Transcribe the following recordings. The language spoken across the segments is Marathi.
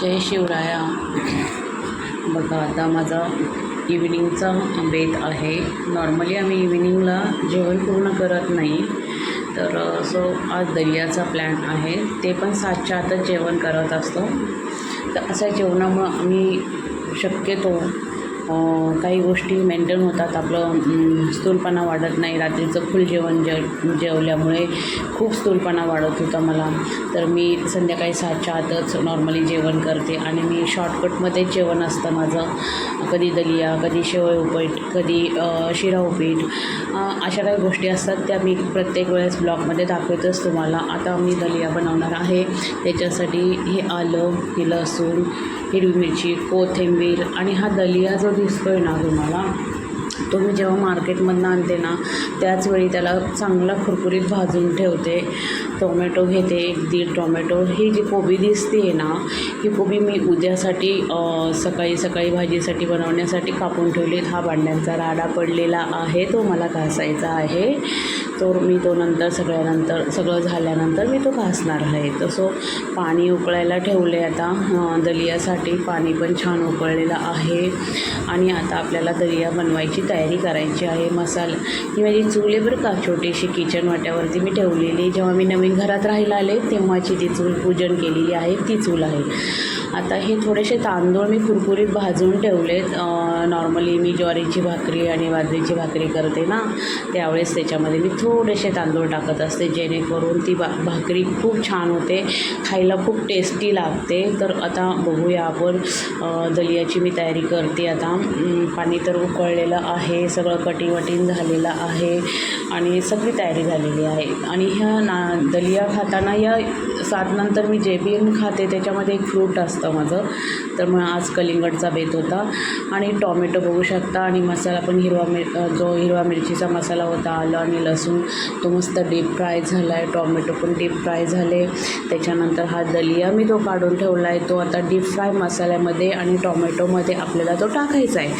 जय शिवराया. बघा आता माझा इव्हिनिंगचा बेत आहे. नॉर्मली आम्ही इव्हिनिंगला जेवण पूर्ण करत नाही, तर आज दलियाचा प्लॅन आहे. ते पण 7च्या आतच जेवण करत असतो. तर अशा जेवणामुळं आम्ही शक्यतो काही गोष्टी मेंटेन होतात. आपलं स्थूलपणा वाढत नाही. रात्रीचं फुल जेवण जेवल्यामुळे खूप स्थूलपणा वाढत होता मला. तर मी संध्याकाळी 7च्या आतच नॉर्मली जेवण करते आणि मी शॉर्टकटमध्ये जेवण असतं माझं. कधी दलिया, कधी शेवय उपीट, कधी शिरा उपीट, अशा काही गोष्टी असतात त्या मी प्रत्येक वेळेस ब्लॉगमध्ये दाखवतच तुम्हाला. आता मी दलिया बनवणार आहे. त्याच्यासाठी हे आलं, हे लसूण, हिरवी मिरची, कोथिंबीर आणि हा दलिया जो दिसतोय ना तुम्हाला, तो मी जेव्हा मार्केटमधून आणते ना त्याचवेळी त्याला चांगला कुरकुरीत भाजून ठेवते. टोमॅटो घेते, 1-1.5 टोमॅटो. ही जी कोबी दिसते आहे ना, ही कोबी मी उद्यासाठी सकाळी भाजीसाठी बनवण्यासाठी कापून ठेवली. हा भांड्यांचा राडा पडलेला आहे, तो मला घासायचा आहे. मी तो सगळं झाल्यानंतर मी तो घासणार आहे. तसं पाणी उकळायला ठेवले. आता दलियासाठी पाणी पण छान उकळलेलं आहे आणि आता आपल्याला दलिया बनवायची तयारी करायची आहे. मसाला ही माझी चूल आहे बरं का, छोटीशी किचन वाट्यावरती मी ठेवलेली. जेव्हा मी नवीन घरात राहायला आले तेव्हाची ती चूल पूजन केलेली आहे, ती चूल आहे. आता हे थोडेसे तांदूळ मी कुरकुरीत भाजून ठेवलेत. नॉर्मली मी ज्वारीची भाकरी आणि बाजरीची भाकरी करते ना, त्यावेळेस त्याच्यामध्ये मी थोडेसे तांदूळ टाकत असते, जेणेकरून ती भाकरी खूप छान होते, खायला खूप टेस्टी लागते. तर आता बघूया आपण दलियाची मी तयारी करते. आता पाणी तर उकळलेलं आहे, सगळं कटिंग झालेलं आहे आणि सगळी तयारी झालेली आहे. आणि ह्या दलिया खाताना या 7 नंतर मी जे बी खाते त्याच्यामध्ये एक फ्रूट असतं माझं. तर मग आज कलिंगडचा बेत होता आणि टॉमॅटो बघू शकता. आणि मसाला पण जो हिरवा मिरचीचा मसाला होता, आलं आणि लसूण, तो मस्त डीप फ्राय झाला आहे. टॉमॅटो पण डीप फ्राय झाले. त्याच्यानंतर हा दलिया मी तो काढून ठेवला आहे, तो आता डीप फ्राय मसाल्यामध्ये आणि टॉमॅटोमध्ये आपल्याला तो टाकायचा आहे.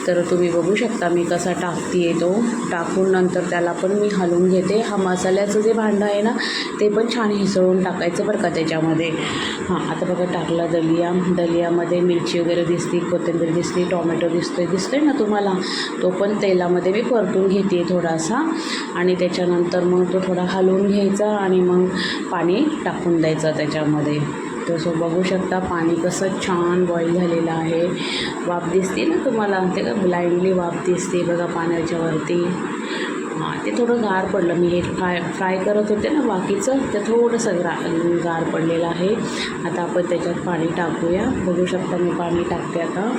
तर तुम्ही बघू शकता मी कसा टाकते तो. टाकून नंतर त्याला पण मी हलवून घेते. हा मसाल्याचं जे भांडं आहे ना, ते पण छान हिसळून टाकायचं बरं का त्याच्यामध्ये. आता बघा टाकला दलियामध्ये मिरची वगैरे दिसते, कोथिंबीर दिसते, टॉमॅटो दिसतोय ना तुम्हाला, तो पण तेलामध्ये मी परतून घेते थोडासा. आणि त्याच्यानंतर मग तो थोडा हलवून घ्यायचा आणि मग पाणी टाकून द्यायचं त्याच्यामध्ये. तसं बघू शकता पाणी कसं छान बॉईल झालेलं आहे. वाफ दिसते ना तुम्हाला, ते का ब्लाइंडली वाफ दिसते बघा पाण्याच्या वरती. ते थोडं गार पडलं. मी हे फ्राय करत होते ना बाकीचं, ते थोडंसं गार पडलेलं आहे. आता आपण त्याच्यात पाणी टाकूया. बघू शकता मी पाणी टाकते आता.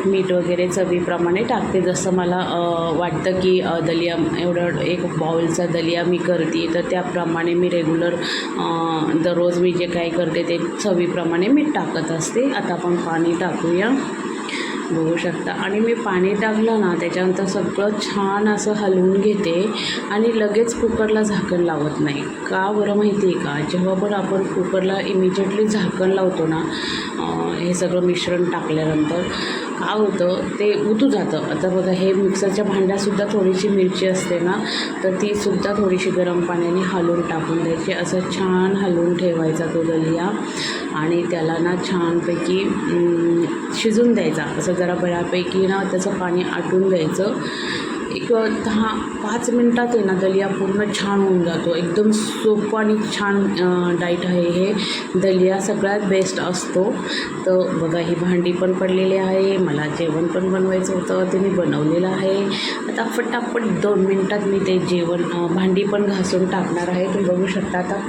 मीठ वगैरे चवीप्रमाणे टाकते, जसं मला वाटतं की दलिया एवढं 1 बाउलचा दलिया मी करते, तर त्याप्रमाणे मी रेग्युलर दररोज मी जे काही करते ते चवीप्रमाणे मीठ टाकत असते. आता आपण पाणी टाकूया. बघू शकता. आणि मी पाणी टाकलं ना त्याच्यानंतर सगळं छान असं हलवून घेते आणि लगेच कुकरला झाकण लावत नाही. का बरं माहिती आहे का, जेव्हा पण आपण कुकरला इमिजिएटली झाकण लावतो ना, हे सगळं मिश्रण टाकल्यानंतर काय होतं, ते उतू जातं. आता बघा हे मिक्सरच्या भांड्यातसुद्धा थोडीशी मिरची असते ना, तर तीसुद्धा थोडीशी गरम पाण्याने हलवून टाकून द्यायची. असं छान हलवून ठेवायचा तो दलिया आणि त्याला ना छानपैकी शिजून द्यायचा. असं जरा बऱ्यापैकी ना त्याचं पाणी आटून द्यायचं. एक 10-5 मिनटात आहे ना दलिया पूर्ण छान होऊन जातो. एकदम सोपं आणि छान डाईट आहे हे. दलिया सगळ्यात बेस्ट असतो. तर बघा ही भांडी पण पडलेली आहे, मला जेवण पण बनवायचं होतं, ते मी बनवलेलं आहे. आता फटाफट 2 मिनटात मी ते भांडी पण घासून टाकणार आहे. तुम्ही बघू शकता. आता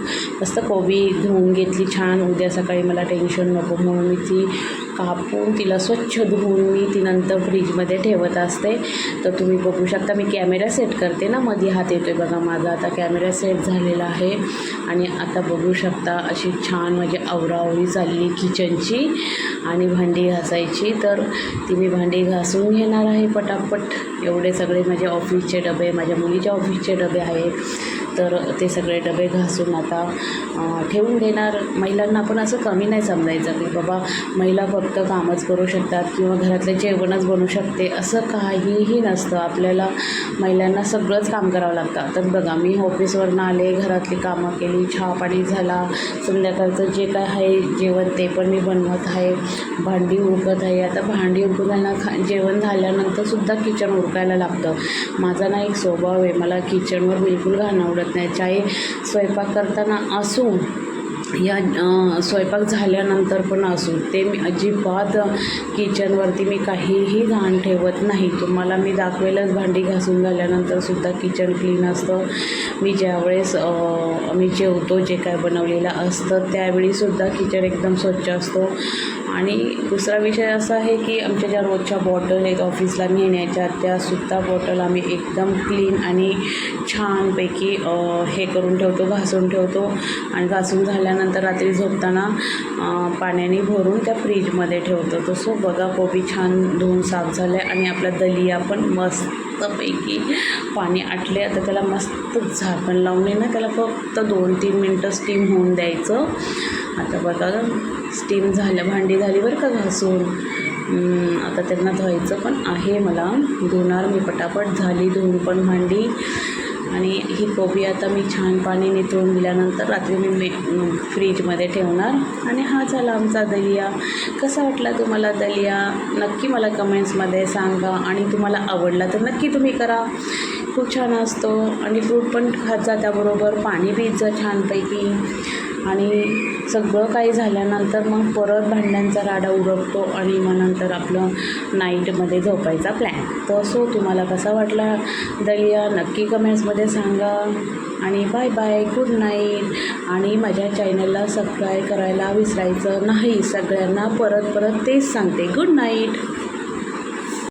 मस्त कोबी धुवून घेतली छान. उद्या सकाळी मला टेन्शन नको म्हणून मी ती कापून तिला स्वच्छ धुवून मी ती नंतर फ्रीजमध्ये ठेवत असते. तर तुम्ही बघू शकता मी कॅमेरा सेट करते ना, मध्ये हात येतो आहे बघा माझा. आता कॅमेरा सेट झालेला आहे आणि आता बघू शकता अशी छान माझी आवराआवरी चालली किचनची आणि भांडी घासायची. तर ती मी भांडी घासून घेणार आहे पटापट. एवढे सगळे माझे ऑफिसचे डबे, माझ्या मुलीच्या ऑफिसचे डबे आहेत, तर ते सगळे डबे घासून आता ठेवून देणार. महिलांना आपण असं कमी नाही समजायचं की बाबा महिला फक्त कामच करू शकतात किंवा घरातलं जेवणच बनवू शकते, असं काहीही नसतं. आपल्याला महिलांना सगळंच काम करावं लागतं. तर बघा, मी ऑफिसवरून आले, घरातली कामं केली, चहा पाणी झाला, संध्याकाळचं जे काय आहे जेवण ते पण मी बनवत आहे, भांडी उरकत आहे. आता भांडी उरकताना जेवण झाल्यानंतरसुद्धा किचन उरकायला लागतं. माझा ना एक स्वभाव आहे, मला किचनवर बिलकुल घाण आवडत नाही. चाहे स्वयंपाक करताना असू या स्वयंपाक झाल्यानंतर पण असू, ते मी अजिबात किचनवरती मी काहीही घाण ठेवत नाही. तुम्हाला मी दाखवेलच, भांडी घासून झाल्यानंतरसुद्धा किचन क्लीन असतं. मी ज्यावेळेस मी जेवतो, जे काय बनवलेलं असतं त्यावेळीसुद्धा किचन एकदम स्वच्छ असतो. आणि दुसरा विषय असा आहे की आमच्या ज्या रोजच्या बॉटल आहेत ऑफिसला नेण्याच्या, त्यासुद्धा बॉटल आम्ही एकदम क्लीन आणि छानपैकी हे करून ठेवतो, घासून ठेवतो. आणि घासून झाल्यानंतर रात्री झोपताना पाण्याने भरून त्या फ्रीजमध्ये ठेवतो. तसं बघा, कोबी छान धुवून साफ झालं आहे आणि आपला दलिया पण मस्तपैकी पाणी आटले. आता त्याला मस्त झाकण लावून ना त्याला फक्त 2-3 मिनटं स्टीम होऊन द्यायचं. आता बघा, स्टीम झालं, भांडी झाली बरं का घासून. आता त्यांना धुवायचं पण आहे मला, धुणार मी पटापट. झाली धुवून पण भांडी. आणि ही कोबी आता मी छान पाणी निथळून दिल्यानंतर रात्री मी फ्रीजमध्ये ठेवणार. आणि हा झाला आमचा दलिया. कसा वाटला तुम्हाला दलिया नक्की मला कमेंट्समध्ये सांगा. आणि तुम्हाला आवडला तर नक्की तुम्ही करा, खूप छान असतो. आणि फ्रूट पण खात जा त्याबरोबर, पाणी पित जा छानपैकी. आणि सगळं काही झाल्यानंतर मग परत भांड्यांचा राडा उरकतो आणि मग नंतर आपलं नाईटमध्ये झोपायचा प्लॅन. तर सो तुम्हाला कसा वाटला दलिया नक्की कमेंट्समध्ये सांगा. आणि बाय बाय, गुड नाईट. आणि माझ्या चॅनलला सबस्क्राईब करायला विसरायचं नाही. सगळ्यांना परत तेच सांगते, गुड नाईट.